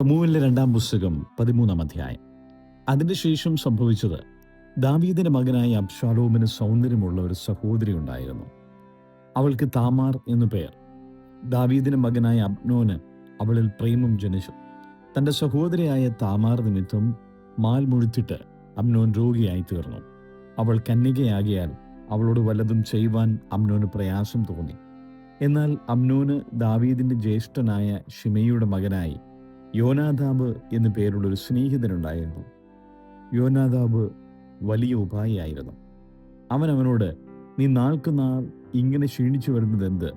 ശമൂവേലിന്റെ 2-ാം പുസ്തകം 13-ാം അധ്യായം. അതിനുശേഷം സംഭവിച്ചത്, ദാവീദിന്റെ മകനായ അബ്ശാലോമിന് സൗന്ദര്യമുള്ള ഒരു സഹോദരി ഉണ്ടായിരുന്നു. അവൾക്ക് താമാർ എന്നു പേർ. ദാവീദിന്റെ മകനായ അബ്നോന് അവളിൽ പ്രേമം ജനിച്ചു. തന്റെ സഹോദരിയായ താമാർ നിമിത്തം മാൽ മുഴുത്തിട്ട് അമ്നോൻ രോഗിയായി തീർന്നു. അവൾ കന്യകയാകിയാൽ അവളോട് വല്ലതും ചെയ്യുവാൻ അമ്നോന് പ്രയാസം തോന്നി. എന്നാൽ അമ്നോന് ദാവീദിന്റെ ജ്യേഷ്ഠനായ ശിമെയിയുടെ മകനായി യോനാദാബ് എന്നു പേരുള്ളൊരു സ്നേഹിതനുണ്ടായിരുന്നു. യോനാദാബ് വലിയ ഉപായിയായിരുന്നു. അവനോട്, നീ നാൾക്കുനാൾ ഇങ്ങനെ ക്ഷീണിച്ചു വരുന്നത് എന്ത്?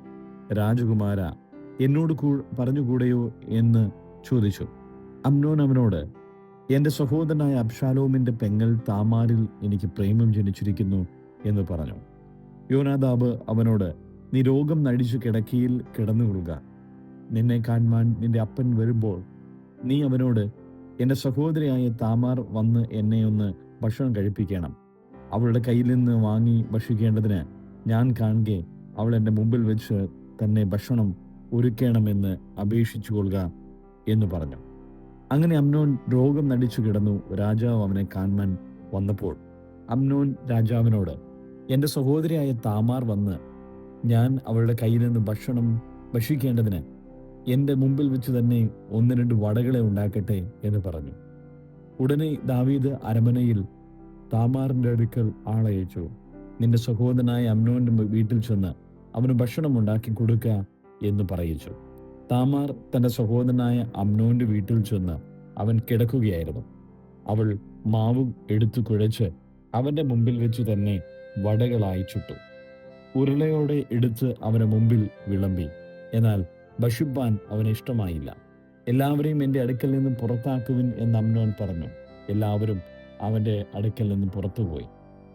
രാജകുമാര, എന്നോട് പറഞ്ഞുകൂടെയോ എന്ന് ചോദിച്ചു. അമ്നോൻ അവനോട്, എൻ്റെ സഹോദരനായ അബ്ശാലോമിൻ്റെ പെങ്ങൾ താമാരിൽ എനിക്ക് പ്രേമം ജനിച്ചിരിക്കുന്നു എന്ന് പറഞ്ഞു. യോനാദാബ് അവനോട്, നീ രോഗം നടിച്ചു കിടക്കയിൽ കിടന്നുകൊള്ളുക. നിന്നെ കാണുവാൻ നിന്റെ അപ്പൻ വരുമ്പോൾ നീ അവനോട്, എൻ്റെ സഹോദരിയായ താമാർ വന്ന് എന്നെ ഒന്ന് ഭക്ഷണം കഴിപ്പിക്കണം. അവളുടെ കയ്യിൽ നിന്ന് വാങ്ങി ഭക്ഷിക്കേണ്ടതിന് ഞാൻ കാണുകെ അവൾ എൻ്റെ മുമ്പിൽ വെച്ച് തന്നെ ഭക്ഷണം ഒരുക്കണമെന്ന് അപേക്ഷിച്ചു കൊള്ളുക എന്ന് പറഞ്ഞു. അങ്ങനെ അമ്നോൻ രോഗം നടിച്ചു കിടന്നു. രാജാവ് അവനെ കാണുവാൻ വന്നപ്പോൾ അമ്നോൻ രാജാവിനോട്, എൻ്റെ സഹോദരിയായ താമാർ വന്ന് ഞാൻ അവളുടെ കയ്യിൽ നിന്ന് ഭക്ഷണം ഭക്ഷിക്കേണ്ടതിന് എൻ്റെ മുമ്പിൽ വെച്ച് തന്നെ 1-2 വടകളെ ഉണ്ടാക്കട്ടെ എന്ന് പറഞ്ഞു. ഉടനെ ദാവീദ് അരമനയിൽ താമാറിൻ്റെ അടുക്കൽ ആളയച്ചു. നിന്റെ സഹോദരനായ അമ്നോന്റെ വീട്ടിൽ ചെന്ന് അവന് ഭക്ഷണം ഉണ്ടാക്കി കൊടുക്കുക എന്ന് പറയിച്ചു. താമാർ തൻ്റെ സഹോദരനായ അമ്നോന്റെ വീട്ടിൽ ചെന്ന് അവൻ കിടക്കുകയായിരുന്നു. അവൾ മാവ് എടുത്തു കുഴച്ച് അവൻ്റെ മുമ്പിൽ വെച്ച് തന്നെ വടകളായി ചുട്ടു. ഉരുളയോടെ എടുത്ത് അവന് മുമ്പിൽ വിളമ്പി. എന്നാൽ ഭക്ഷിപ്പാൻ അവന് ഇഷ്ടമായില്ല. എല്ലാവരെയും എൻ്റെ അടുക്കൽ നിന്ന് പുറത്താക്കുവിൻ എന്ന് അമ്നോൻ പറഞ്ഞു. എല്ലാവരും അവൻ്റെ അടുക്കൽ നിന്ന് പുറത്തുപോയി.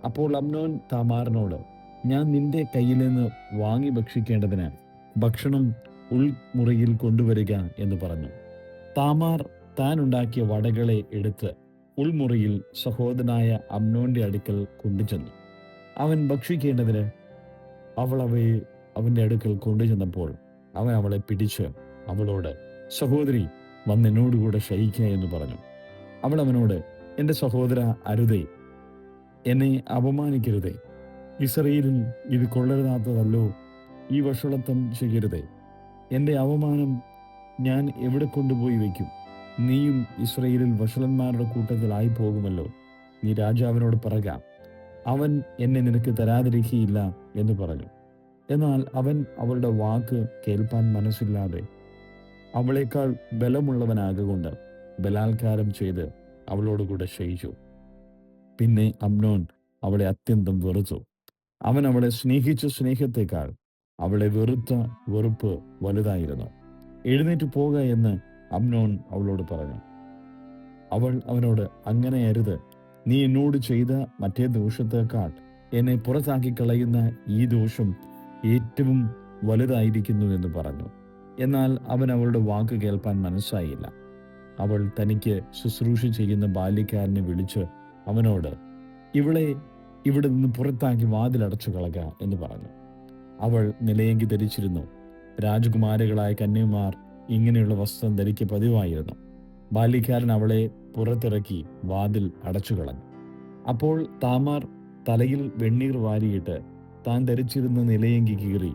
അപ്പോൾ അമ്നോൻ താമാറിനോട്, ഞാൻ നിന്റെ കയ്യിൽ നിന്ന് വാങ്ങി ഭക്ഷിക്കേണ്ടതിന് ഭക്ഷണം ഉൾമുറിയിൽ കൊണ്ടുവരിക എന്ന് പറഞ്ഞു. താമാർ താൻ ഉണ്ടാക്കിയ വടകളെ എടുത്ത് ഉൾമുറിയിൽ സഹോദരനായ അമ്നോന്റെ അടുക്കൽ കൊണ്ടുചെന്നു. അവൻ ഭക്ഷിക്കേണ്ടതിന് അവൾ അവയെ അവൻ്റെ അടുക്കൽ കൊണ്ടുചെന്നപ്പോൾ അവൻ അവളെ പിടിച്ച് അവളോട്, സഹോദരി, വന്ന് എന്നോടുകൂടെ ശയിക്കുക എന്ന് പറഞ്ഞു. അവൾ അവനോട്, എൻ്റെ സഹോദര, അരുതേ, എന്നെ അപമാനിക്കരുതേ. ഇസ്രായേലിൽ ഇത് കൊള്ളരുതാത്തതല്ലോ. ഈ വഷളത്വം ചെയ്യരുതേ. എൻ്റെ അവമാനം ഞാൻ എവിടെ കൊണ്ടുപോയി വയ്ക്കും? നീയും ഇസ്രായേലിൽ വഷളന്മാരുടെ കൂട്ടത്തിലായി പോകുമല്ലോ. നീ രാജാവിനോട് പറക, അവൻ എന്നെ നിനക്ക് തരാതിരിക്കുകയില്ല എന്ന് പറഞ്ഞു. എന്നാൽ അവൻ അവളുടെ വാക്ക് കേൾപ്പാൻ മനസ്സില്ലാതെ അവളേക്കാൾ ബലമുള്ളവനാകൊണ്ട് ബലാത്കാരം ചെയ്ത് അവളോടുകൂടെ ശയിച്ചു. പിന്നെ അമ്നോൻ അവളെ അത്യന്തം വെറുത്തു. അവൻ അവളെ സ്നേഹിച്ച സ്നേഹത്തെക്കാൾ അവളെ വെറുത്ത വെറുപ്പ് വലുതായിരുന്നു. എഴുന്നേറ്റ് പോക എന്ന് അമ്നോൻ അവളോട് പറഞ്ഞു. അവൾ അവനോട്, അങ്ങനെ അരുത്. നീ എന്നോട് ചെയ്ത മറ്റേ ദോഷത്തേക്കാൾ എന്നെ പുറത്താക്കി കളയുന്ന ഈ ദോഷം ഏറ്റവും വലുതായിരിക്കുന്നു എന്ന് പറഞ്ഞു. എന്നാൽ അവൻ അവളുടെ വാക്ക് കേൾപ്പാൻ മനസ്സായില്ല. അവൾ തനിക്ക് ശുശ്രൂഷ ചെയ്യുന്ന ബാല്യക്കാരനെ വിളിച്ച് അവനോട്, ഇവളെ ഇവിടെ നിന്ന് പുറത്താക്കി വാതിലടച്ചു കളക എന്ന് പറഞ്ഞു. അവൾ നിലയങ്കി ധരിച്ചിരുന്നു. രാജകുമാരികളായ കന്യമാർ ഇങ്ങനെയുള്ള വസ്ത്രം ധരിക്കുക പതിവായിരുന്നു. ബാല്യക്കാരൻ അവളെ പുറത്തിറക്കി വാതിൽ അടച്ചു കളഞ്ഞു. അപ്പോൾ താമാർ തലയിൽ വെണ്ണീർ വാരിയിട്ട് താൻ ധരിച്ചിരുന്ന നിലയങ്കി കീറി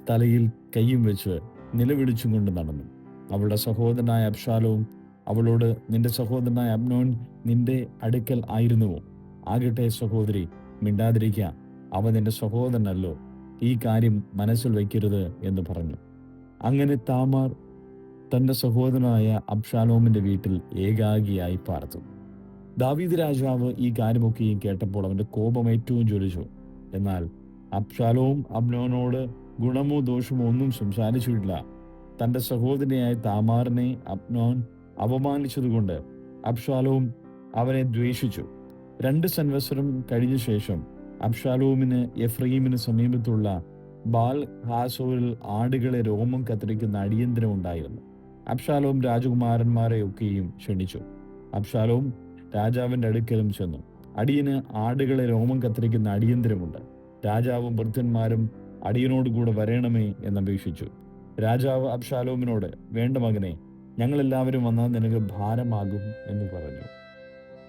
തലയിൽ കൈയും വെച്ച് നിലവിളിച്ചും കൊണ്ട് നടന്നു. അവളുടെ സഹോദരനായ അബ്ശാലോം അവളോട്, നിന്റെ സഹോദരനായ അമ്നോൻ നിന്റെ അടുക്കൽ ആയിരുന്നുവോ? ആകട്ടെ സഹോദരി, മിണ്ടാതിരിക്കുക. അവൻ നിന്റെ സഹോദരനല്ലോ. ഈ കാര്യം മനസ്സിൽ വയ്ക്കരുത് എന്ന് പറഞ്ഞു. അങ്ങനെ താമാർ തൻ്റെ സഹോദരനായ അബ്ശാലോമിൻ്റെ വീട്ടിൽ ഏകാഗിയായി പാർത്തു. ദാവീദ് രാജാവ് ഈ കാര്യമൊക്കെയും കേട്ടപ്പോൾ അവൻ്റെ കോപം ഏറ്റവും ജ്വലിച്ചു. എന്നാൽ അബ്ശാലോം അമ്നോനോട് ഗുണമോ ദോഷമോ ഒന്നും സംസാരിച്ചിട്ടില്ല. തൻ്റെ സഹോദരിയായ താമാറിനെ അമ്നോൻ അപമാനിച്ചതുകൊണ്ട് അബ്ശാലോം അവനെ ദ്വേഷിച്ചു. 2 സംവത്സരം കഴിഞ്ഞ ശേഷം അബ്ശാലോമിന് എഫ്രയീമിന് സമീപത്തുള്ള ബാൽ ഹാസോരിൽ ആടുകളെ രോമം കത്തിരിക്കുന്ന അടിയന്തരം ഉണ്ടായിരുന്നു. അബ്ശാലോം രാജകുമാരന്മാരെ ഒക്കെയും ക്ഷണിച്ചു. അബ്ശാലോം രാജാവിൻ്റെ അടുക്കലും ചെന്നു. അടിയന് ആടുകളെ രോമം കത്തിരിക്കുന്ന അടിയന്തരമുണ്ട്. രാജാവും ഭൃത്യന്മാരും അടിയനോട് കൂടെ വരേണമേ എന്നപേക്ഷിച്ചു. രാജാവ് അബ്ശാലോമിനോട്, വേണ്ട മകനെ, ഞങ്ങളെല്ലാവരും വന്നാൽ നിനക്ക് ഭാരമാകും എന്ന് പറഞ്ഞു.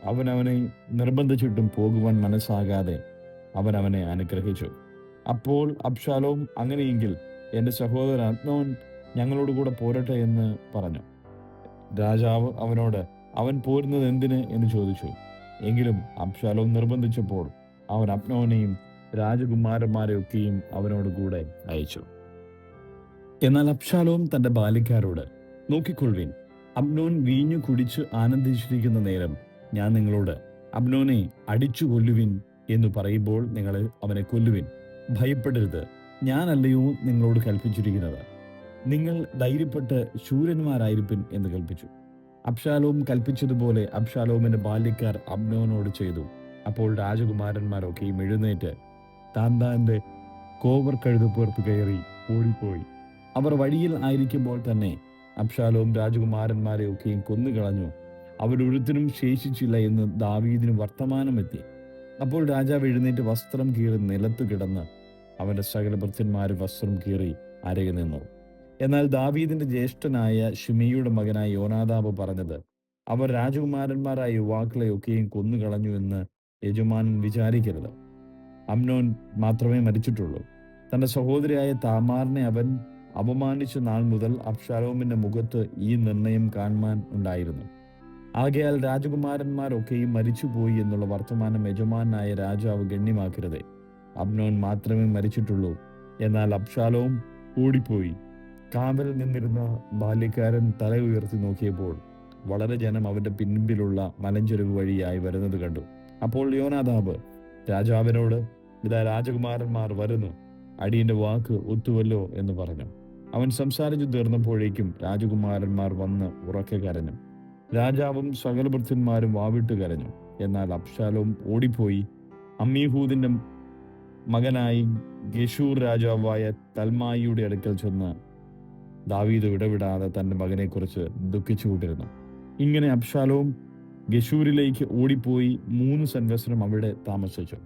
അവൻ അവനെ നിർബന്ധിച്ചിട്ടും പോകുവാൻ മനസ്സാകാതെ അവൻ അവനെ അനുഗ്രഹിച്ചു. അപ്പോൾ അബ്ശാലോം, അങ്ങനെയെങ്കിൽ എൻ്റെ സഹോദരൻ അമ്നോൻ ഞങ്ങളോട് കൂടെ പോരട്ടെ എന്ന് പറഞ്ഞു. രാജാവ് അവനോട്, അവൻ പോരുന്നത് എന്തിന് എന്ന് ചോദിച്ചു. എങ്കിലും അബ്ശാലോം നിർബന്ധിച്ചപ്പോൾ അവൻ അമ്നോനെയും രാജകുമാരന്മാരെയൊക്കെയും അവനോട് കൂടെ അയച്ചു. എന്നാൽ അബ്ശാലോം തന്റെ ബാല്യക്കാരോട്, നോക്കിക്കൊള്ളുവിൻ, അമ്നോൻ വീഞ്ഞു കുടിച്ച് ആനന്ദിച്ചിരിക്കുന്ന നേരം ഞാൻ നിങ്ങളോട് അമ്നോനെ അടിച്ചു കൊല്ലുവിൻ എന്ന് പറയുമ്പോൾ നിങ്ങൾ അവനെ കൊല്ലുവിൻ. ഭയപ്പെടരുത്, ഞാനല്ലയോ നിങ്ങളോട് കൽപ്പിച്ചിരിക്കുന്നത്. നിങ്ങൾ ധൈര്യപ്പെട്ട് ശൂരന്മാരായിരിപ്പിൻ എന്ന് കൽപ്പിച്ചു. അബ്ശാലോം കൽപ്പിച്ചതുപോലെ അബ്ശാലോമിന്റെ ബാല്യക്കാർ അമ്നോനോട് ചെയ്തു. അപ്പോൾ രാജകുമാരന്മാരൊക്കെയും എഴുന്നേറ്റ് താന്താന്റെ കോവർ കഴുതപ്പുറത്ത് കയറി ഓടിപ്പോയി. അവർ വഴിയിൽ ആയിരിക്കുമ്പോൾ തന്നെ അബ്ശാലോം രാജകുമാരന്മാരെയൊക്കെയും കൊന്നുകളഞ്ഞു. അവരൊരുത്തനും ശേഷിച്ചില്ല എന്ന് ദാവീദിന് വർത്തമാനമെത്തി. അപ്പോൾ രാജാവ് എഴുന്നേറ്റ് വസ്ത്രം കീറി നിലത്ത് കിടന്ന് അവന്റെ സകല ഭൃത്യന്മാരും വസ്ത്രം കീറി അരയിൽ നിന്നു. എന്നാൽ ദാവീദിന്റെ ജ്യേഷ്ഠനായ ശിമെയിയുടെ മകനായ യോനാദാബ് പറഞ്ഞത്, അവർ രാജകുമാരന്മാരായ യുവാക്കളെയൊക്കെയും കൊന്നുകളഞ്ഞു എന്ന് യജമാനൻ വിചാരിക്കരുത്. അമ്നോൻ മാത്രമേ മരിച്ചിട്ടുള്ളൂ. തന്റെ സഹോദരിയായ താമാറിനെ അവൻ അപമാനിച്ച നാൾ മുതൽ അബ്ശാലോമിന്റെ മുഖത്ത് ഈ നിർണയം കാണുവാൻ ഉണ്ടായിരുന്നു. ആകയാൽ രാജകുമാരന്മാരൊക്കെയും മരിച്ചുപോയി എന്നുള്ള വർത്തമാനം യജമാനായ രാജാവ് ഗണ്യമാക്കരുതേ. അമ്നോൻ മാത്രമേ മരിച്ചിട്ടുള്ളൂ, എന്നാൽ അബ്ശാലോം ഓടിപ്പോയി. കാവൽ നിന്നിരുന്ന ബാല്യക്കാരൻ തല ഉയർത്തി നോക്കിയപ്പോൾ വളരെ ജനം അവന്റെ പിൻപിലുള്ള മലഞ്ചെരുവ് വഴിയായി വരുന്നത് കണ്ടു. അപ്പോൾ യോനാദാബ് രാജാവിനോട്, ഇതാ രാജകുമാരന്മാർ വരുന്നു, അടിയന്റെ വാക്ക് ഒത്തുവല്ലോ എന്ന് പറഞ്ഞു. അവൻ സംസാരിച്ചു തീർന്നപ്പോഴേക്കും രാജകുമാരന്മാർ വന്ന് ഉറക്കെ കരഞ്ഞു. രാജാവും സകല ഭൃത്യന്മാരും വാവിട്ട് കരഞ്ഞു. എന്നാൽ അബ്ശാലോം ഓടിപ്പോയി അമ്മീഹൂദിന്റെ മകനായി ഗെശൂർ രാജാവായ തൽമായിയുടെ അടുക്കൽ ചെന്ന് ദാവീദ് ഇടവിടാതെ തന്റെ മകനെക്കുറിച്ച് ദുഃഖിച്ചുകൊണ്ടിരുന്നു. ഇങ്ങനെ അബ്ശാലോം ഗെശൂരിലേക്ക് ഓടിപ്പോയി 3 സംവത്സരം അവിടെ താമസിച്ചു.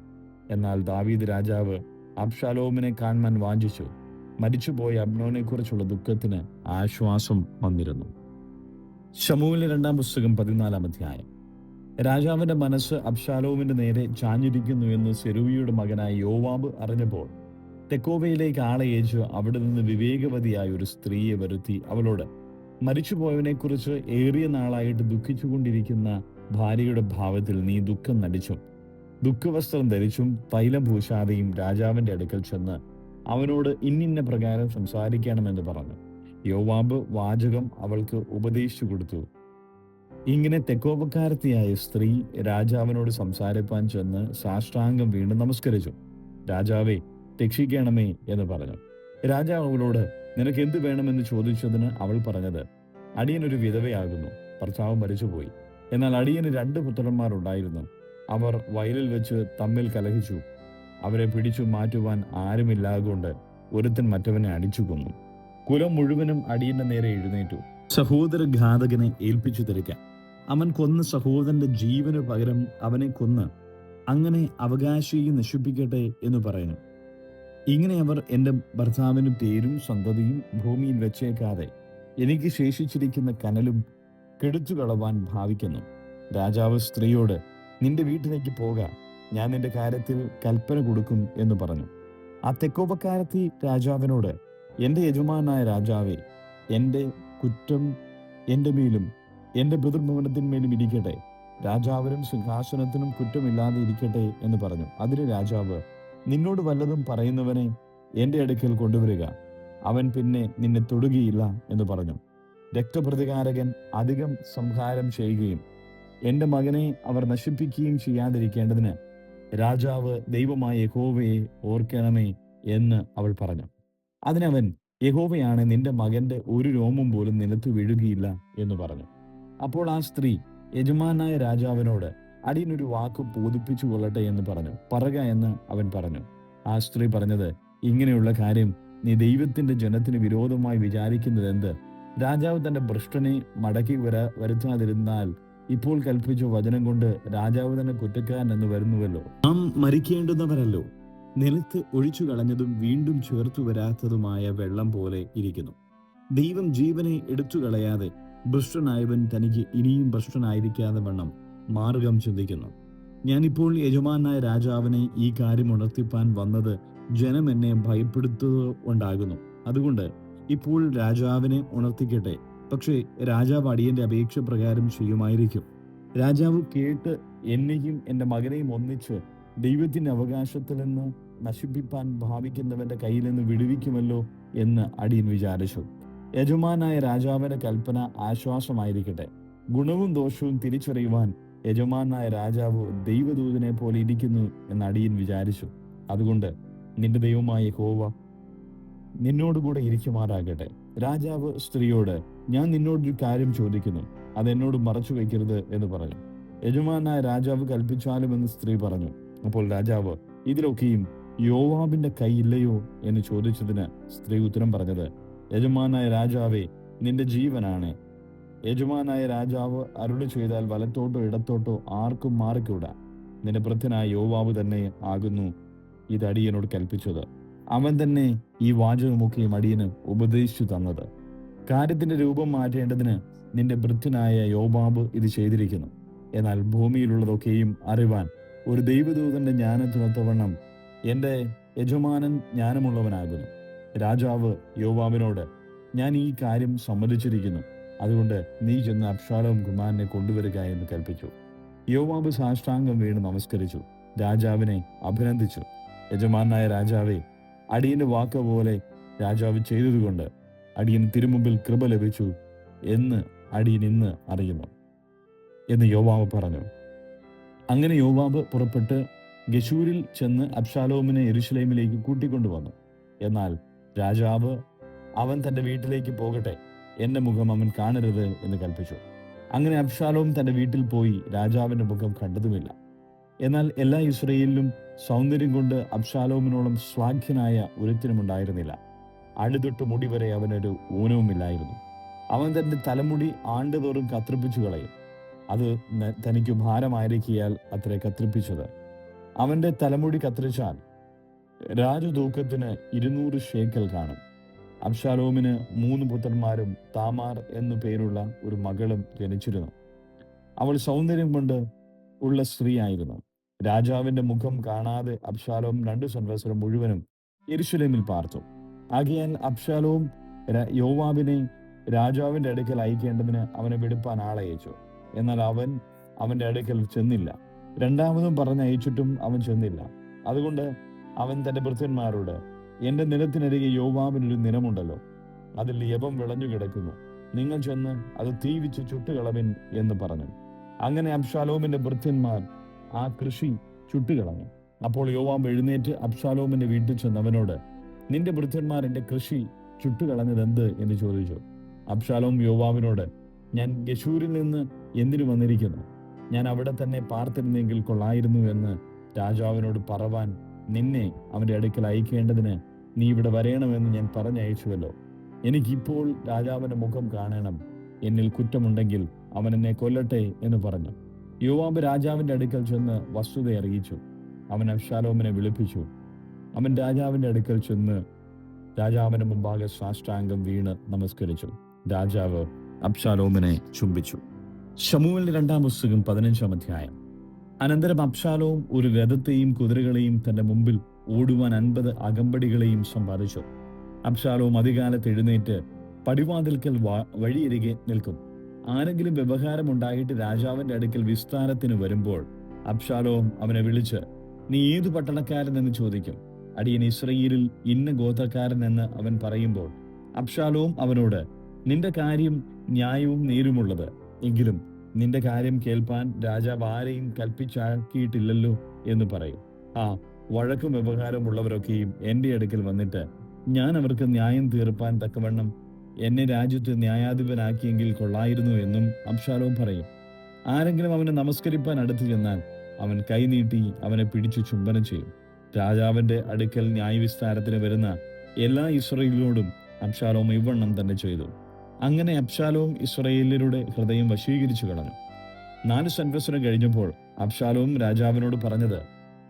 എന്നാൽ ദാവീദ് രാജാവ് അബ്ശാലോമിനെ കാണാൻ വാഞ്ചിച്ചു. മരിച്ചുപോയ അമ്നോനെക്കുറിച്ചുള്ള ദുഃഖത്തിന് ആശ്വാസം വന്നിരുന്നു. ശമൂവേലിന്റെ 2-ാം പുസ്തകം 14-ാം അധ്യായം. രാജാവിന്റെ മനസ്സ് അബ്ശാലോമിന്റെ നേരെ ചാഞ്ഞിരിക്കുന്നു എന്ന് സെരൂയയുടെ മകനായ യോവാബ് അറിഞ്ഞപ്പോൾ തെക്കോവയിലേക്ക് ആളെ അയച്ച് അവിടെ നിന്ന് വിവേകവതിയായ ഒരു സ്ത്രീയെ വരുത്തി അവളോട്, മരിച്ചുപോയവനെക്കുറിച്ച് ഏറിയ നാളായിട്ട് ദുഃഖിച്ചുകൊണ്ടിരിക്കുന്ന ഭാര്യയുടെ ഭാവത്തിൽ നീ ദുഃഖം നടിച്ചും ദുഃഖവസ്ത്രം ധരിച്ചും തൈലം പൂശാതെയും രാജാവിന്റെ അടുക്കൽ ചെന്ന് അവനോട് ഇന്നിന്ന പ്രകാരം സംസാരിക്കണമെന്ന് പറഞ്ഞു. യോവാബ് വാചകം അവൾക്ക് ഉപദേശിച്ചു കൊടുത്തു. ഇങ്ങനെ തെക്കോപക്കാരത്തിയായ സ്ത്രീ രാജാവിനോട് സംസാരിപ്പാൻ ചെന്ന് സാഷ്ടാംഗം വീണ്ടും നമസ്കരിച്ചു. രാജാവേ, രക്ഷിക്കണമേ എന്ന് പറഞ്ഞു. രാജാവ് അവളോട്, നിനക്ക് എന്ത് വേണമെന്ന് ചോദിച്ചതിന് അവൾ പറഞ്ഞത്, അടിയനൊരു വിധവയാകുന്നു, ഭർത്താവ് മരിച്ചുപോയി. എന്നാൽ അടിയന് 2 പുത്രന്മാരുണ്ടായിരുന്നു. അവർ വയലിൽ വെച്ച് തമ്മിൽ കലഹിച്ചു. അവരെ പിടിച്ചു മാറ്റുവാൻ ആരുമില്ലാകൊണ്ട് ഒരുത്തൻ മറ്റവനെ അടിച്ചു കൊന്നു. കുലം മുഴുവനും അടിയന്റെ നേരെ എഴുന്നേറ്റു സഹോദര ഘാതകനെ ഏൽപ്പിച്ചു തിരിക്കാൻ. അവൻ കൊന്ന സഹോദരന്റെ ജീവന് പകരം അവനെ കൊന്ന് അങ്ങനെ അവകാശിയെ നശിപ്പിക്കട്ടെ എന്ന് പറയുന്നു. ഇങ്ങനെ അവർ എൻ്റെ ഭർത്താവിന് പേരും സന്തതിയും ഭൂമിയിൽ വെച്ചേക്കാതെ എനിക്ക് ശേഷിച്ചിരിക്കുന്ന കനലും കെടുത്തു കളവാൻ ഭാവിക്കുന്നു. രാജാവ് സ്ത്രീയോട്, നിന്റെ വീട്ടിലേക്ക് പോക, ഞാൻ നിന്റെ കാര്യത്തിൽ കൽപ്പന കൊടുക്കും എന്ന് പറഞ്ഞു. ആ തെക്കോപക്കാരത്തി രാജാവിനോട്, എൻ്റെ യജമാനായ രാജാവേ, എൻ്റെ കുറ്റം എൻ്റെ മേലും എൻ്റെ പിതൃഭവനത്തിന്മേലും ഇരിക്കട്ടെ. രാജാവിനും സിംഹാസനത്തിനും കുറ്റമില്ലാതെ ഇരിക്കട്ടെ എന്ന് പറഞ്ഞു. അതിന് രാജാവ്, നിന്നോട് വല്ലതും പറയുന്നവനെ എൻ്റെ അടുക്കൽ കൊണ്ടുവരിക, അവൻ പിന്നെ നിന്നെ തൊടുകയില്ല എന്ന് പറഞ്ഞു. രക്തപ്രതികാരകൻ അധികം സംഹാരം ചെയ്യുകയും എൻ്റെ മകനെ അവർ നശിപ്പിക്കുകയും ചെയ്യാതിരിക്കേണ്ടതിന് രാജാവ് ദൈവമായ യഹോവയെ ഓർക്കണമേ എന്ന് അവൾ പറഞ്ഞു. അതിനവൻ, യഹോവയാണ്, നിന്റെ മകന്റെ ഒരു രോമം പോലും നിലത്ത് വീഴുകയില്ല എന്ന് പറഞ്ഞു. അപ്പോൾ ആ സ്ത്രീ യജമാനായ രാജാവിനോട്, അടിയനൊരു വാക്ക് ബോധിപ്പിച്ചു കൊള്ളട്ടെ എന്ന് പറഞ്ഞു. പറക എന്ന് അവൻ പറഞ്ഞു. ആ സ്ത്രീ പറഞ്ഞത്, ഇങ്ങനെയുള്ള കാര്യം നീ ജനത്തിന് വിരോധമായി വിചാരിക്കുന്നത് എന്ത്? രാജാവ് തന്റെ ഭ്രഷ്ടനെ മടക്കി വരുത്താതിരുന്നാൽ ഇപ്പോൾ കൽപ്പിച്ച വചനം കൊണ്ട് രാജാവ് തന്നെ കുറ്റക്കാരൻ എന്ന് വരുന്നുവല്ലോ. നാം മരിക്കേണ്ടുന്നവരല്ലോ, നിലത്ത് ഒഴിച്ചു കളഞ്ഞതും വീണ്ടും ചേർത്തു വരാത്തതുമായ വെള്ളം പോലെ ഇരിക്കുന്നു. ദൈവം ജീവനെ എടുത്തു കളയാതെ ഭ്രഷ്ടനായവൻ തനിക്ക് ഇനിയും ഭ്രഷ്ടനായിരിക്കാതെ വണ്ണം മാർഗം ചിന്തിക്കുന്നു. ഞാനിപ്പോൾ യജമാനായ രാജാവിനെ ഈ കാര്യം ഉണർത്തിപ്പാൻ വന്നത് ജനം എന്നെ ഭയപ്പെടുത്തുക കൊണ്ടാകുന്നു. അതുകൊണ്ട് ഇപ്പോൾ രാജാവിനെ ഉണർത്തിക്കട്ടെ. പക്ഷേ രാജാവ് അടിയന്റെ അപേക്ഷ പ്രകാരം ചെയ്യുമായിരിക്കും. രാജാവ് കേട്ട് എന്നെയും എൻ്റെ മകനെയും ഒന്നിച്ച് ദൈവത്തിന്റെ അവകാശത്തിൽ നിന്ന് നശിപ്പിപ്പാൻ ഭാവിക്കുന്നവന്റെ കയ്യിൽ നിന്ന് വിടുവിക്കുമല്ലോ എന്ന് അടിയൻ വിചാരിച്ചു. യജമാനായ രാജാവിന്റെ കൽപ്പന ആശ്വാസമായിരിക്കട്ടെ. ഗുണവും ദോഷവും തിരിച്ചറിയുവാൻ യജമാനായ രാജാവ് ദൈവദൂതനെ പോലെ ഇരിക്കുന്നു എന്ന് അടിയൻ വിചാരിച്ചു. അതുകൊണ്ട് നിന്റെ ദൈവമായ യഹോവ നിന്നോടുകൂടെ ഇരിക്കുമാറാകട്ടെ. രാജാവ് സ്ത്രീയോട്, ഞാൻ നിന്നോടൊരു കാര്യം ചോദിക്കുന്നു, അതെന്നോട് മറച്ചു വയ്ക്കരുത് എന്ന് പറഞ്ഞു. യജമാനായ രാജാവ് കൽപ്പിച്ചാലും എന്ന് സ്ത്രീ പറഞ്ഞു. അപ്പോൾ രാജാവ്, ഇതിലൊക്കെയും യോവാബിന്റെ കൈയില്ലയോ എന്ന് ചോദിച്ചതിന് സ്ത്രീ ഉത്തരം പറഞ്ഞത്, യജമാനായ രാജാവേ, നിന്റെ ജീവനാണ്. യജമാനായ രാജാവ് അരുളി ചെയ്താൽ വലത്തോട്ടോ ഇടത്തോട്ടോ ആർക്കും മാറിക്കൂടാ. നിന്റെ ഭൃത്യനായ യോവാബ് തന്നെ ആകുന്നു ഇത് അടിയനോട് കൽപ്പിച്ചത്. അവൻ തന്നെ ഈ വാചകമൊക്കെയും അടിയന് ഉപദേശിച്ചു തന്നത്. കാര്യത്തിന്റെ രൂപം മാറ്റേണ്ടതിന് നിന്റെ ഭൃത്യനായ യോവാബ് ഇത് ചെയ്തിരിക്കുന്നു. എന്നാൽ ഭൂമിയിലുള്ളതൊക്കെയും അറിവാൻ ഒരു ദൈവദൂതന്റെ ജ്ഞാനത്തിനൊത്തവണ്ണം എൻ്റെ യജമാനൻ ജ്ഞാനമുള്ളവനാകുന്നു. രാജാവ് യോവാബിനോട്, ഞാൻ ഈ കാര്യം സമ്മതിച്ചിരിക്കുന്നു. അതുകൊണ്ട് നീ ചെന്ന് അബ്ശാലോം കുമാരനെ കൊണ്ടുവരിക എന്ന് കൽപ്പിച്ചു. യോവാബ് സാഷ്ടാംഗം വീണ് നമസ്കരിച്ചു, രാജാവിനെ അഭിനന്ദിച്ചു. യജമാനായ രാജാവേ, അടിയന്റെ വാക്ക് പോലെ രാജാവ് ചെയ്തതുകൊണ്ട് അടിയന് തിരുമുമ്പിൽ കൃപ ലഭിച്ചു എന്ന് അടിയൻ ഇന്ന് അറിയുന്നു എന്ന് യോവാബ് പറഞ്ഞു. അങ്ങനെ യോവാബ് പുറപ്പെട്ട് ഗശൂരിൽ ചെന്ന് അബ്ശാലോമിനെ യെരൂശലേമിലേക്ക് കൂട്ടിക്കൊണ്ടുവന്നു. എന്നാൽ രാജാവ്, അവൻ തന്റെ വീട്ടിലേക്ക് പോകട്ടെ, എന്റെ മുഖം അവൻ കാണരുത് എന്ന് കൽപ്പിച്ചു. അങ്ങനെ അബ്ശാലോം തന്റെ വീട്ടിൽ പോയി രാജാവിന്റെ മുഖം കണ്ടതുമില്ല. എന്നാൽ എല്ലാ ഇസ്രായേലിലും സൗന്ദര്യം കൊണ്ട് അബ്ശാലോമിനോളം ശ്ലാഘ്യനായ ഒരുത്തനുമുണ്ടായിരുന്നില്ല. അടിതൊട്ട് മുടി വരെ അവനൊരു ഊനവുമില്ലായിരുന്നു. അവൻ തന്റെ തലമുടി ആണ്ടുതോറും കത്രിപ്പിച്ചു കളയും. അത് തനിക്ക് ഭാരമായിരിക്കിയാൽ അത്രേ കത്രിപ്പിച്ചത്. അവന്റെ തലമുടി കത്രിച്ചാൽ രാജതൂക്കത്തിന് 200 ശേക്കൽ കാണും. അബ്ശാലോമിന് 3 പുത്രന്മാരും താമാർ എന്നു പേരുള്ള ഒരു മകളും ജനിച്ചിരുന്നു. അവൾ സൗന്ദര്യം കൊണ്ട് ഉള്ള സ്ത്രീയായിരുന്നു. രാജാവിന്റെ മുഖം കാണാതെ അബ്ശാലോം 2 സംവത്സരം മുഴുവനും യെരൂശലേമിൽ പാർത്തു. ആകയാൽ അബ്ശാലോം യോവാബിനെ രാജാവിന്റെ അടുക്കൽ അയക്കേണ്ടതിന് അവനെ വിടുപ്പാൻ ആളയച്ചു. എന്നാൽ അവൻ അവന്റെ അടുക്കൽ ചെന്നില്ല. രണ്ടാമതും പറഞ്ഞയച്ചിട്ടും അവൻ ചെന്നില്ല. അതുകൊണ്ട് അവൻ തന്റെ ഭൃത്യന്മാരോട്, എന്റെ നിലത്തിനരികെ യോവാബിനൊരു നിലമുണ്ടല്ലോ, അതിൽ യവം വിളഞ്ഞു കിടക്കുന്നു. നിങ്ങൾ ചെന്ന് അത് തീവിച്ച് ചുട്ടുകളവിൻ എന്ന് പറഞ്ഞു. അങ്ങനെ അബ്ശാലോമിന്റെ ഭൃത്യന്മാർ ആ കൃഷി ചുട്ടുകളഞ്ഞു. അപ്പോൾ യോവാബ് എഴുന്നേറ്റ് അബ്ശാലോമിന്റെ വീട്ടിൽ ചെന്ന് അവനോട്, നിന്റെ ഭൃത്യന്മാർ എന്റെ കൃഷി ചുട്ടുകളഞ്ഞതെന്ത് എന്ന് ചോദിച്ചു. അബ്ശാലോം യോവാബിനോട്, ഞാൻ ഗശൂരിൽ നിന്ന് എന്തിനു വന്നിരിക്കുന്നു? ഞാൻ അവിടെ തന്നെ പാർത്തിരുന്നെങ്കിൽ കൊള്ളായിരുന്നു എന്ന് രാജാവിനോട് പറവാൻ നിന്നെ അവന്റെ അടുക്കൽ അയക്കേണ്ടതിന് നീ ഇവിടെ വരേണമെന്ന് ഞാൻ പറഞ്ഞയച്ചുവല്ലോ. എനിക്കിപ്പോൾ രാജാവിന്റെ മുഖം കാണണം. എന്നിൽ കുറ്റമുണ്ടെങ്കിൽ അവൻ എന്നെ കൊല്ലട്ടെ എന്ന് പറഞ്ഞു. യോവാബ് രാജാവിന്റെ അടുക്കൽ ചെന്ന് വസ്തുത അറിയിച്ചു. അവൻ അബ്ശാലോമിനെ വിളിപ്പിച്ചു. അവൻ രാജാവിന്റെ അടുക്കൽ ചെന്ന് രാജാവിന്റെ മുമ്പാകെ സാഷ്ടാംഗം വീണ് നമസ്കരിച്ചു. രാജാവ് അബ്ശാലോമിനെ ചുംബിച്ചു. ശമൂവേലിന്റെ 2-ാം പുസ്തകം 15-ാം അധ്യായം. അനന്തരം അബ്ശാലോം ഒരു രഥത്തെയും കുതിരകളെയും തന്റെ മുമ്പിൽ ഓടുവാൻ 50 അകമ്പടികളെയും സമ്പാദിച്ചു. അബ്ശാലോം അതികാലത്ത് എഴുന്നേറ്റ് പടിവാതിൽക്കൽ വഴിയരികെ നിൽക്കും. ആരെങ്കിലും വ്യവഹാരമുണ്ടായിട്ട് രാജാവിന്റെ അടുക്കൽ വിസ്താരത്തിന് വരുമ്പോൾ അബ്ശാലോം അവനെ വിളിച്ച്, നീ ഏതു പട്ടണക്കാരൻ എന്ന് ചോദിക്കും. അടിയൻ ഇസ്രായേലിൽ ഇന്ന ഗോത്രക്കാരൻ എന്ന് അവൻ പറയുമ്പോൾ അബ്ശാലോം അവനോട്, നിന്റെ കാര്യം ന്യായവും നേരുമുള്ളത്, എങ്കിലും നിന്റെ കാര്യം കേൾപ്പാൻ രാജാവ് ആരെയും കൽപ്പിച്ചാക്കിയിട്ടില്ലല്ലോ എന്ന് പറയും. ആ വഴക്കും വ്യവഹാരവും ഉള്ളവരൊക്കെയും എന്റെ അടുക്കൽ വന്നിട്ട് ഞാൻ അവർക്ക് ന്യായം തീർപ്പാൻ തക്കവണ്ണം എന്നെ രാജ്യത്ത് ന്യായാധിപനാക്കിയെങ്കിൽ കൊള്ളായിരുന്നു എന്നും അബ്ശാലോം പറയും. ആരെങ്കിലും അവനെ നമസ്കരിപ്പാൻ അടുത്ത് ചെന്നാൽ അവൻ കൈനീട്ടി അവനെ പിടിച്ചു ചുംബനം ചെയ്യും. രാജാവിന്റെ അടുക്കൽ ന്യായവിസ്താരത്തിന് വരുന്ന എല്ലാ ഇസ്രായേലിനോടും അബ്ശാലോം ഇവണ്ണം തന്നെ ചെയ്തു. അങ്ങനെ അബ്ശാലോം ഇസ്രായേല്യരുടെ ഹൃദയം വശീകരിച്ചു കളഞ്ഞു. 4 സംവത്സരം കഴിഞ്ഞപ്പോൾ അബ്ശാലോം രാജാവിനോട് പറഞ്ഞത്,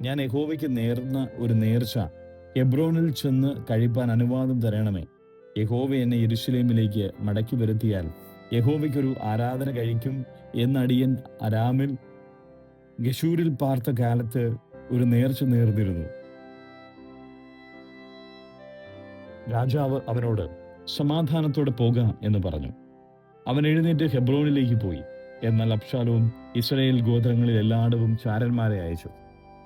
ഞാൻ യഹോവയ്ക്ക് നേർന്ന ഒരു നേർച്ച ഹെബ്രോനിൽ ചെന്ന് കഴിപ്പാൻ അനുവാദം തരണമേ. യഹോവ എന്നെ യെരൂശലേമിലേക്ക് മടക്കി വരുത്തിയാൽ യഹോവയ്ക്കൊരു ആരാധന കഴിക്കും എന്നടിയൻ അരാമിൽ ഗശൂരിൽ പാർത്ത കാലത്ത് ഒരു നേർച്ച നേർന്നിരുന്നു. രാജാവ് അവനോട് സമാധാനത്തോടെ പോകാം എന്ന് പറഞ്ഞു. അവൻ എഴുന്നേറ്റ് ഹെബ്രോനിലേക്ക് പോയി. എന്നാൽ അബ്ശാലോം ഇസ്രായേൽ ഗോത്രങ്ങളിൽ എല്ലായിടവും ചാരന്മാരെ അയച്ചു.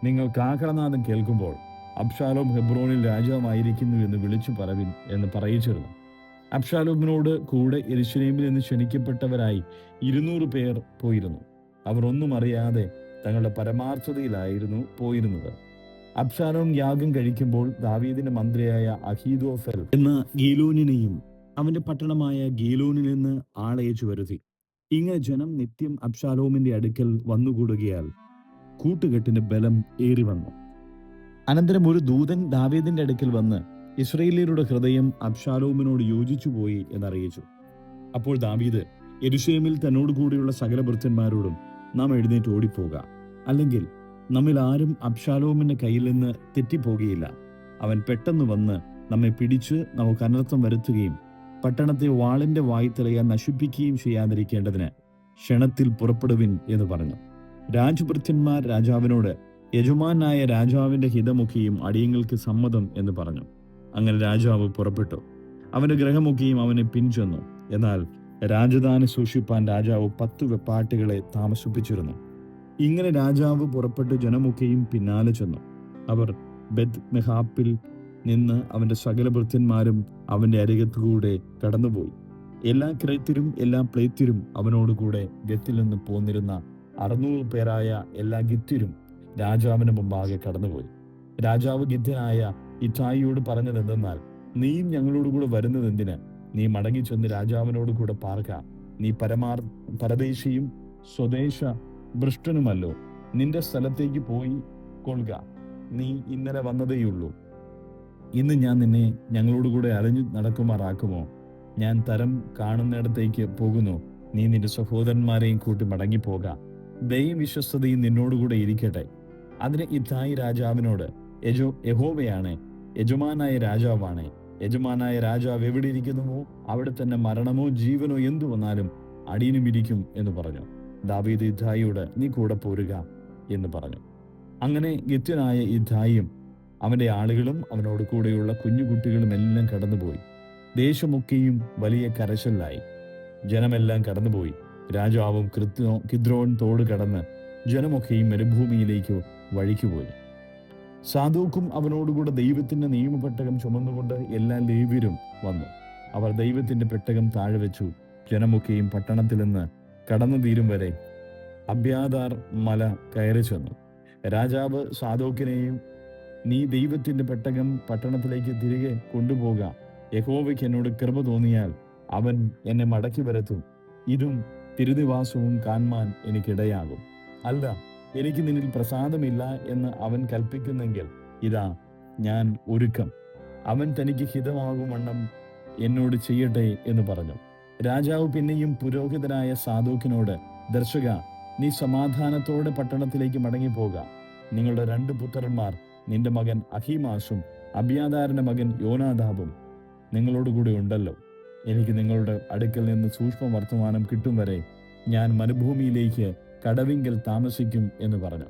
നിങ്ങൾ കാഹളനാദം കേൾക്കുമ്പോൾ അബ്ശാലോം ഹെബ്രോനിൽ രാജാവായിരിക്കുന്നു എന്ന് വിളിച്ചു പറവിൻ എന്ന് പറയിച്ചിരുന്നു. അബ്ശാലോമിനോട് കൂടെ യെരൂശലേമിൽ നിന്ന് ക്ഷണിക്കപ്പെട്ടവരായി 200 പേർ പോയിരുന്നു. അവർ ഒന്നും അറിയാതെ തങ്ങളുടെ പരമാർത്ഥതയിലായിരുന്നു പോയിരുന്നത്. അബ്ശാലോം യാഗം കഴിക്കുമ്പോൾ ദാവീദിന്റെ മന്ത്രിയായ അഹീതോഫൽ എന്ന ഗീലോനിനെയും അവന്റെ പട്ടണമായ ഗീലോനിൽ നിന്ന് ആളയച്ചു വരുത്തി. ഇങ്ങനെ ജനം നിത്യം അബ്ശാലോമിന്റെ അടുക്കൽ വന്നുകൂടുകയാൽ കൂട്ടുകെട്ടിന് ബലം ഏറി വന്നു. അനന്തരം ഒരു ദൂതൻ ദാവീദിന്റെ അടുക്കൽ വന്ന് ഇസ്രായേല്യരുടെ ഹൃദയം അബ്ശാലോമിനോട് യോജിച്ചുപോയി എന്നറിയിച്ചു. അപ്പോൾ ദാവീദ് യെരൂശലേമിൽ തന്നോട് കൂടിയുള്ള സകല ഭൃത്യന്മാരോടും നാം എഴുന്നേറ്റ് ഓടിപ്പോക, അല്ലെങ്കിൽ നമ്മിൽ ആരും അബ്ശാലോമിന്റെ കയ്യിൽ നിന്ന് തെറ്റിപ്പോകുകയില്ല. അവൻ പെട്ടെന്ന് വന്ന് നമ്മെ പിടിച്ച് നമുക്ക് അനർത്ഥം വരുത്തുകയും പട്ടണത്തെ വാളിന്റെ വായ്ത്തലയാൽ നശിപ്പിക്കുകയും ചെയ്യാതിരിക്കേണ്ടതിന് ക്ഷണത്തിൽ പുറപ്പെടുവിൻ എന്ന് പറഞ്ഞു. രാജഭൃത്യന്മാർ രാജാവിനോട് യജമാനായ രാജാവിന്റെ ഹിതമൊക്കെയും അടിയങ്ങൾക്ക് സമ്മതം എന്ന് പറഞ്ഞു. അങ്ങനെ രാജാവ് പുറപ്പെട്ടു. അവന്റെ ഗ്രഹമൊക്കെയും അവനെ പിൻചെന്നു. എന്നാൽ രാജധാനി സൂക്ഷിപ്പാൻ രാജാവ് 10 വെപ്പാട്ടികളെ താമസിപ്പിച്ചിരുന്നു. ഇങ്ങനെ രാജാവ് പുറപ്പെട്ട് ജനമൊക്കെയും പിന്നാലെ ചെന്നു. അവർ ബെത് മെഹാപ്പിൽ നിന്ന് അവന്റെ സകല ഭൃത്യന്മാരും അവന്റെ അരികത്തുകൂടെ കടന്നുപോയി. എല്ലാ ക്രേത്യരും എല്ലാ പ്ലേത്യരും അവനോടുകൂടെ ഗത്തിൽ നിന്ന് പോന്നിരുന്ന 600 പേരായ എല്ലാ ഗിത്യരും രാജാവിന് മുമ്പാകെ കടന്നുപോയി. രാജാവ് ഗിത്യനായ ഇറ്റായിയോട് പറഞ്ഞതെന്തെന്നാൽ, നീയും ഞങ്ങളോടുകൂടെ വരുന്നത് എന്തിന്? നീ മടങ്ങിച്ചെന്ന് രാജാവിനോട് കൂടെ പാർക്ക. നീ പരദേശിയും സ്വദേശ ഭ്രഷ്ടനുമല്ലോ. നിന്റെ സ്ഥലത്തേക്ക് പോയി കൊള്ളുക. നീ ഇന്നലെ വന്നതേയുള്ളൂ. ഇന്ന് ഞാൻ നിന്നെ ഞങ്ങളോടുകൂടെ അറിഞ്ഞു നടക്കുമാറാക്കുമോ? ഞാൻ തരം കാണുന്നിടത്തേക്ക് പോകുന്നു. നീ നിന്റെ സഹോദരന്മാരെയും കൂട്ടി മടങ്ങിപ്പോക. ദയയും വിശ്വസ്തതയും നിന്നോടുകൂടെ ഇരിക്കട്ടെ. അതിന് ഇത്തായി രാജാവിനോട്, യഹോവയാണ് യജമാനായ രാജാവാണ്. യജമാനായ രാജാവ് എവിടെ ഇരിക്കുന്നുവോ അവിടെ തന്നെ മരണമോ ജീവനോ എന്തു വന്നാലും അടിയനും ഇരിക്കും എന്ന് പറഞ്ഞു. ദാവീദ് ഇത്തായിയോട്, നീ കൂടെ പോരുക എന്ന് പറഞ്ഞു. അങ്ങനെ ഗിത്യനായ ഇത്തായിയും അവന്റെ ആളുകളും അവനോട് കൂടെയുള്ള കുഞ്ഞുകുട്ടികളും എല്ലാം കടന്നുപോയി. ദേശമൊക്കെയും വലിയ കരശലായി. ജനമെല്ലാം കടന്നുപോയി. രാജാവും കിദ്രോൻ തോട് കടന്ന് ജനമൊക്കെയും മരുഭൂമിയിലേക്ക് വഴിക്കുപോയി. സാദോക്കും അവനോടുകൂടെ ദൈവത്തിന്റെ നിയമപെട്ടകം ചുമന്നുകൊണ്ട് എല്ലാ ലേവ്യരും വന്നു. അവർ ദൈവത്തിന്റെ പെട്ടകം താഴെ വെച്ചു. ജനമൊക്കെയും പട്ടണത്തിൽ നിന്ന് കടന്നു തീരും വരെ അബ്യാഥാർ മല കയറി ചെന്നു. രാജാവ് സാദോക്കിനെയും, നീ ദൈവത്തിന്റെ പെട്ടകം പട്ടണത്തിലേക്ക് തിരികെ കൊണ്ടുപോക. യഹോവയ്ക്ക് എന്നോട് കൃപ തോന്നിയാൽ അവൻ എന്നെ മടക്കി വരുത്തും. ഇതും തിരുനിവാസവും കാൺമാൻ എനിക്കിടയാകും. അല്ല, എനിക്ക് നിന്നിൽ പ്രസാദമില്ല എന്ന് അവൻ കൽപ്പിക്കുന്നെങ്കിൽ ഇതാ ഞാൻ ഒരുക്കം. അവൻ തനിക്ക് ഹിതമാകുവണ്ണം എന്നോട് ചെയ്യട്ടെ എന്ന് പറഞ്ഞു. രാജാവ് പിന്നെയും പുരോഹിതനായ സാദോക്കിനോട്, ദർശക, നീ സമാധാനത്തോടെ പട്ടണത്തിലേക്ക് മടങ്ങിപ്പോക. നിങ്ങളുടെ 2 പുത്രന്മാർ, നിന്റെ മകൻ അഹീമാസും അബ്യാഥാരിന്റെ മകൻ യോനാദാബും നിങ്ങളോടുകൂടി ഉണ്ടല്ലോ. എനിക്ക് നിങ്ങളുടെ അടുക്കൽ നിന്ന് സൂക്ഷ്മ വർത്തമാനം കിട്ടും വരെ ഞാൻ മരുഭൂമിയിലേക്ക് കടവിങ്കൽ താമസിക്കും എന്ന് പറഞ്ഞു.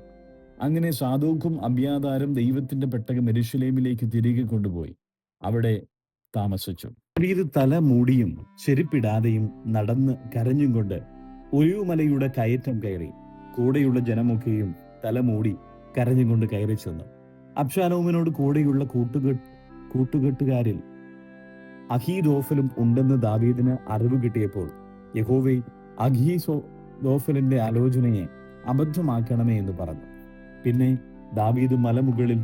അങ്ങനെ സാദോക്കും അബ്യാഥാരും ദൈവത്തിന്റെ പെട്ടകം യെരൂശലേമിലേക്ക് തിരികെ കൊണ്ടുപോയി അവിടെ താമസിച്ചു. ദാവീദ് തല മൂടിയും ചെരുപ്പിടാതെയും നടന്ന് കരഞ്ഞും കൊണ്ട് ഒലിവുമലയുടെ കയറ്റം കയറി. കൂടെയുള്ള ജനമൊക്കെയും തല മൂടി കരഞ്ഞുകൊണ്ട് കയറി ചെന്നു. അബ്ശാലോമിനോട് കൂടെയുള്ള കൂട്ടുകെട്ടുകാരിൽ അഹീതോഫലും ഉണ്ടെന്ന് ദാവീദിന് അറിവ് കിട്ടിയപ്പോൾ, യഹോവേ, അഹീതോഫലിന്റെ ആലോചനയെ അബദ്ധമാക്കണമേ എന്ന് പറഞ്ഞു. പിന്നെ ദാവീദ് മലമുകളിൽ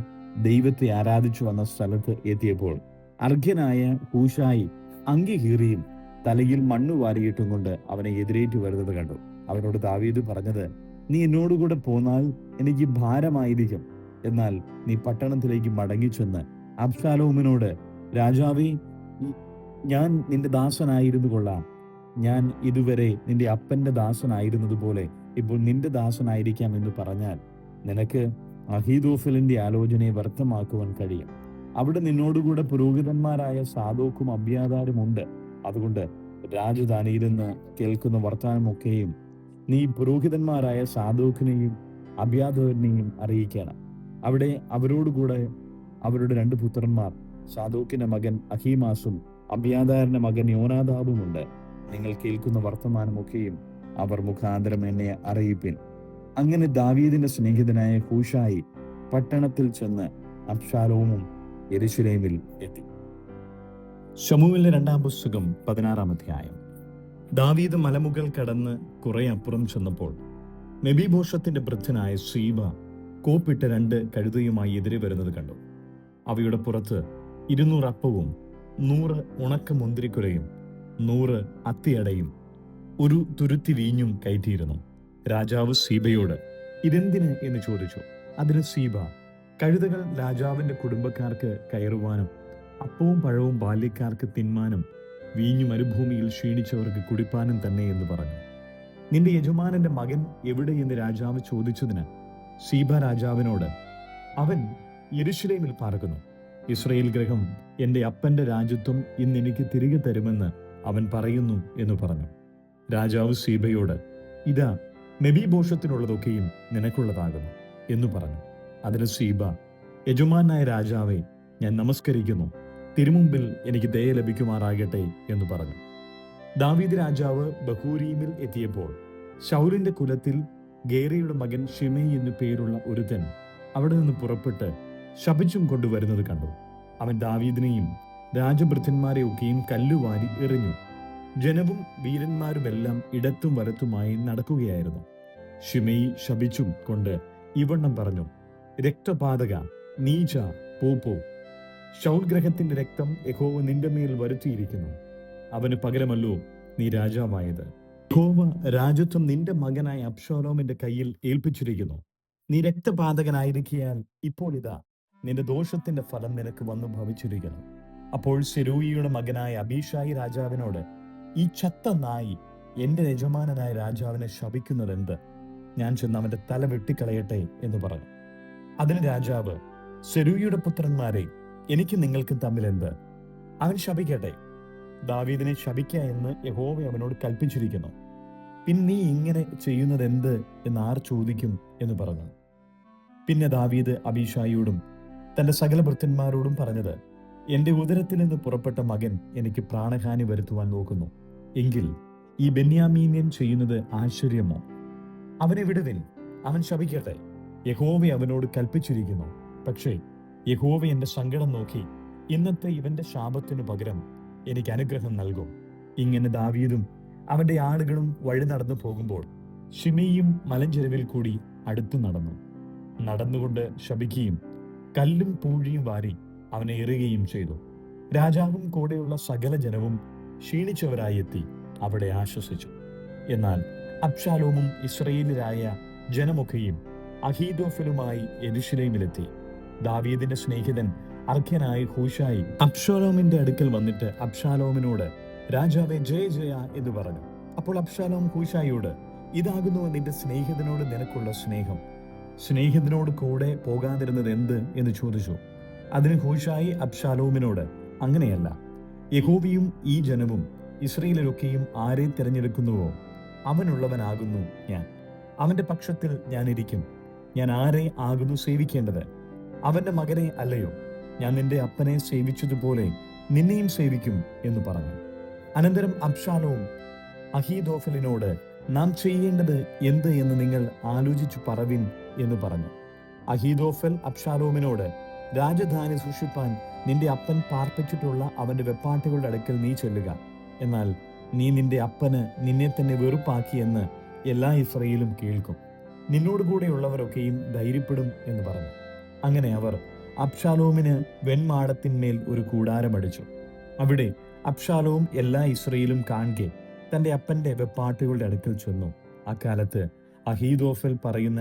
ദൈവത്തെ ആരാധിച്ചു വന്ന സ്ഥലത്ത് എത്തിയപ്പോൾ അർഘ്യനായ ഹൂശായി അങ്കി കീറിയും തലയിൽ മണ്ണ് വാരിയിട്ടും കൊണ്ട് അവനെ എതിരേറ്റു വരുന്നത് കണ്ടു. അവനോട് ദാവീദ് പറഞ്ഞത്, നീ എന്നോടുകൂടെ പോന്നാൽ എനിക്ക് ഭാരമായിരിക്കും. എന്നാൽ നീ പട്ടണത്തിലേക്ക് മടങ്ങിച്ചെന്ന് അബ്ശാലോമിനോട്, രാജാവേ, ഞാൻ നിന്റെ ദാസനായിരുന്നു കൊള്ളാം. ഞാൻ ഇതുവരെ നിന്റെ അപ്പന്റെ ദാസനായിരുന്നതുപോലെ ഇപ്പോൾ നിന്റെ ദാസനായിരിക്കാം എന്ന് പറഞ്ഞാൽ നിനക്ക് അഹീതോഫലിന്റെ ആലോചനയെ വ്യർത്ഥമാക്കുവാൻ കഴിയും. അവിടെ നിന്നോടുകൂടെ പുരോഹിതന്മാരായ സാദോക്കും അബ്യാഥാരും ഉണ്ട്. അതുകൊണ്ട് രാജധാനിയിരുന്ന് കേൾക്കുന്ന വർത്തമാനമൊക്കെയും നീ പുരോഹിതന്മാരായ സാദോക്കിനെയും അബ്യാഥാരിനെയും അറിയിക്കണം. അവിടെ അവരോടുകൂടെ അവരുടെ 2 പുത്രന്മാർ സാദോക്കിന്റെ മകൻ അഹീമാസും അബ്യാഥാരിന്റെ മകൻ യോനാദാബുമുണ്ട്. നിങ്ങൾ കേൾക്കുന്ന വർത്തമാനമൊക്കെയും അവർ മുഖാന്തരം എന്നെ അറിയിപ്പിൻ. അങ്ങനെ ദാവീദിന്റെ സ്നേഹിതനായ ഹൂശായി പട്ടണത്തിൽ ചെന്ന് അബ്ശാലോമും യെരൂശലേമിൽ എത്തി. ശമൂവേലിന്റെ 2-ാം പുസ്തകം 16-ാം അധ്യായം. ദാവീദ് മലമുകൾ കടന്ന് കുറെ അപ്പുറം ചെന്നപ്പോൾ മെബീബോശത്തിന്റെ വൃദ്ധനായ സീബ കോപ്പിട്ട 2 കഴുതയുമായി എതിരെ വരുന്നത് കണ്ടു. അവയുടെ പുറത്ത് 200 അപ്പവും 100 ഉണക്ക മുന്തിരിക്കുലയും 100 അത്തിയടയും ഒരു തുരുത്തി വീഞ്ഞും കയറ്റിയിരുന്നു. രാജാവ് സീബയോട് ഇതെന്തിന് എന്ന് ചോദിച്ചു. അതിന് സീബ, കഴുതകൾ രാജാവിന്റെ കുടുംബക്കാർക്ക് കയറുവാനും അപ്പവും പഴവും ബാല്യക്കാർക്ക് തിന്മാനും വീഞ്ഞു മരുഭൂമിയിൽ ക്ഷീണിച്ചവർക്ക് കുടിപ്പാനും തന്നെ എന്ന് പറഞ്ഞു. നിന്റെ യജമാനന്റെ മകൻ എവിടെ എന്ന് രാജാവ് ചോദിച്ചതിന് സീബ രാജാവിനോട്, അവൻ യെരൂശലേമിൽ പാർക്കുന്നു. ഇസ്രായേൽ ഗൃഹം എന്റെ അപ്പന്റെ രാജ്യത്വം ഇന്ന് എനിക്ക് തിരികെ തരുമെന്ന് അവൻ പറയുന്നു എന്ന് പറഞ്ഞു. രാജാവ് സീബയോട്, ഇതാ മെബീബോശത്തിനുള്ളതൊക്കെയും നിനക്കുള്ളതാകുന്നു എന്ന് പറഞ്ഞു. അതിന് സീബ, യജമാനായ രാജാവേ, ഞാൻ നമസ്കരിക്കുന്നു. തിരുമുമ്പിൽ എനിക്ക് ദയ ലഭിക്കുമാറാകട്ടെ എന്ന് പറഞ്ഞു. ദാവീദ് രാജാവ് ബഹൂരീമിൽ എത്തിയപ്പോൾ ശൗലിന്റെ കുലത്തിൽ ഗേരയുടെ മകൻ ഷിമെയി എന്നു പേരുള്ള ഒരുത്തൻ അവിടെ നിന്ന് പുറപ്പെട്ട് ശപിച്ചും കൊണ്ടുവരുന്നത് കണ്ടു. അവൻ ദാവീദിനെയും രാജഭൃത്യന്മാരെയൊക്കെയും കല്ലുവാരി എറിഞ്ഞു. ജനവും വീരന്മാരുമെല്ലാം ഇടത്തും വലത്തുമായി നടക്കുകയായിരുന്നു. ഷിമെയി ശപിച്ചും കൊണ്ട് ഇവണ്ണം പറഞ്ഞു, രക്തപാതക, നീച, പോ. ശൗൽ ഗ്രഹത്തിന്റെ രക്തം യഹോവ നിന്റെ മേൽ വരുത്തിയിരിക്കുന്നു. അവന് പകരമല്ലോ നീ രാജാവായത്. യഹോവ രാജത്വം നിന്റെ മകനായ അബ്ശാലോമിന്റെ കയ്യിൽ ഏൽപ്പിച്ചിരിക്കുന്നു. നീ രക്തപാതകനായിരിക്കയാൽ ഇപ്പോൾ ഇതാ നിന്റെ ദോഷത്തിന്റെ ഫലം നിനക്ക് വന്നു ഭവിച്ചിരിക്കുന്നു. അപ്പോൾ സെരൂയിയുടെ മകനായ അബീഷായി രാജാവിനോട്, ഈ ചത്ത നായി എന്റെ യജമാനനായ രാജാവിനെ ശപിക്കുന്നതെന്ത്? ഞാൻ ചെന്ന് അവന്റെ തല വെട്ടിക്കളയട്ടെ എന്ന് പറഞ്ഞു. അതിന് രാജാവ്, സെരൂയിയുടെ പുത്രന്മാരെ, എനിക്ക് നിങ്ങൾക്കും തമ്മിൽ എന്ത്? അവൻ ശപിക്കട്ടെ. ദാവീദിനെ ശപിക്ക എന്ന് യഹോവ അവനോട് കൽപ്പിച്ചിരിക്കുന്നു. പിന്നെ നീ ഇങ്ങനെ ചെയ്യുന്നത് എന്ത് എന്ന് ആർ ചോദിക്കും എന്ന് പറഞ്ഞു. പിന്നെ ദാവീദ് അബീഷായിയോടും തന്റെ സകല ഭൃത്യന്മാരോടും പറഞ്ഞത്, എന്റെ ഉദരത്തിൽ നിന്ന് പുറപ്പെട്ട മകൻ എനിക്ക് പ്രാണഹാനി വരുത്തുവാൻ നോക്കുന്നു. എങ്കിൽ ഈ ബെന്യാമീന്യൻ ചെയ്യുന്നത് ആശ്ചര്യമോ? അവനെ വിടുവിൻ, അവൻ ശപിക്കട്ടെ. യഹോവ അവനോട് കൽപ്പിച്ചിരിക്കുന്നു. പക്ഷേ യഹോവ എന്റെ സങ്കടം നോക്കി ഇന്നത്തെ ഇവന്റെ ശാപത്തിനു പകരം എനിക്ക് അനുഗ്രഹം നൽകും. ഇങ്ങനെ ദാവീദും അവന്റെ ആളുകളും വഴി നടന്നു പോകുമ്പോൾ ശിമെയിയും മലഞ്ചെരുവിൽ കൂടി അടുത്തു നടന്നുകൊണ്ട് ശപിക്കുകയും കല്ലും പൂഴിയും വാരി അവനെ എറിയുകയും ചെയ്തു. രാജാവും കൂടെയുള്ള സകല ജനവും ക്ഷീണിച്ചവരായി എത്തി അവിടെ ആശ്വസിച്ചു. എന്നാൽ അബ്ശാലോമും ഇസ്രായേലിലായ ജനമൊക്കെയും അഹീതോഫലുമായി യെരൂശലേമിലെത്തി. ദാവീദിന്റെ സ്നേഹിതൻ അർഖ്യനായ ഹൂശായി അബ്ശാലോമിന്റെ അടുക്കൽ വന്നിട്ട് അബ്ശാലോമിനോട്, രാജാവേ, ജയ ജയ എന്ന് പറഞ്ഞു. അപ്പോൾ അബ്ശാലോം ഹൂശായിയോട്, ഇതാകുന്നു നിന്റെ സ്നേഹിതനോട് നിനക്കുള്ള സ്നേഹം. സ്നേഹിതനോട് കൂടെ പോകാതിരുന്നത് എന്ത് എന്ന് ചോദിച്ചു. അതിന് ഹൂശായി അബ്ശാലോമിനോട്, അങ്ങനെയല്ല, യഹോവയും ഈ ജനവും ഇസ്രായേലൊക്കെയും ആരെ തിരഞ്ഞെടുക്കുന്നുവോ അവനുള്ളവനാകുന്നു ഞാൻ. അവന്റെ പക്ഷത്തിൽ ഞാൻ ഇരിക്കും. ഞാൻ ആരെ ആകുന്നു സേവിക്കേണ്ടത്? അവന്റെ മകനെ അല്ലയോ? ഞാൻ നിന്റെ അപ്പനെ സേവിച്ചതുപോലെ നിന്നെയും സേവിക്കും എന്ന് പറഞ്ഞു. അനന്തരം അബ്ശാലോം അഹീതോഫലിനോട്, നാം ചെയ്യേണ്ടത് എന്ത് എന്ന് നിങ്ങൾ ആലോചിച്ചു പറവിൻ എന്ന് പറഞ്ഞു. അഹീതോഫൽ അബ്ശാലോമിനോട്, രാജധാനി സൂക്ഷിപ്പാൻ നിന്റെ അപ്പൻ പാർപ്പിച്ചിട്ടുള്ള അവന്റെ വെപ്പാട്ടുകളുടെ അടുക്കൽ നീ ചെല്ലുക. എന്നാൽ നീ നിന്റെ അപ്പന് നിന്നെ തന്നെ വെറുപ്പാക്കിയെന്ന് എല്ലാ ഇസ്രായേലും കേൾക്കും. നിന്നോടുകൂടെയുള്ളവരൊക്കെയും ധൈര്യപ്പെടും എന്ന് പറഞ്ഞു. അങ്ങനെ അവർ അബ്ശാലോമിന് വെൺമാടത്തിന്മേൽ ഒരു കൂടാരമടിച്ചു. അവിടെ അബ്ശാലോം എല്ലാ ഇസ്രായേലും കാണെ തന്റെ അപ്പന്റെ വെപ്പാട്ടുകളുടെ അടുക്കൽ ചെന്നു. അക്കാലത്ത് അഹീതോഫൽ പറയുന്ന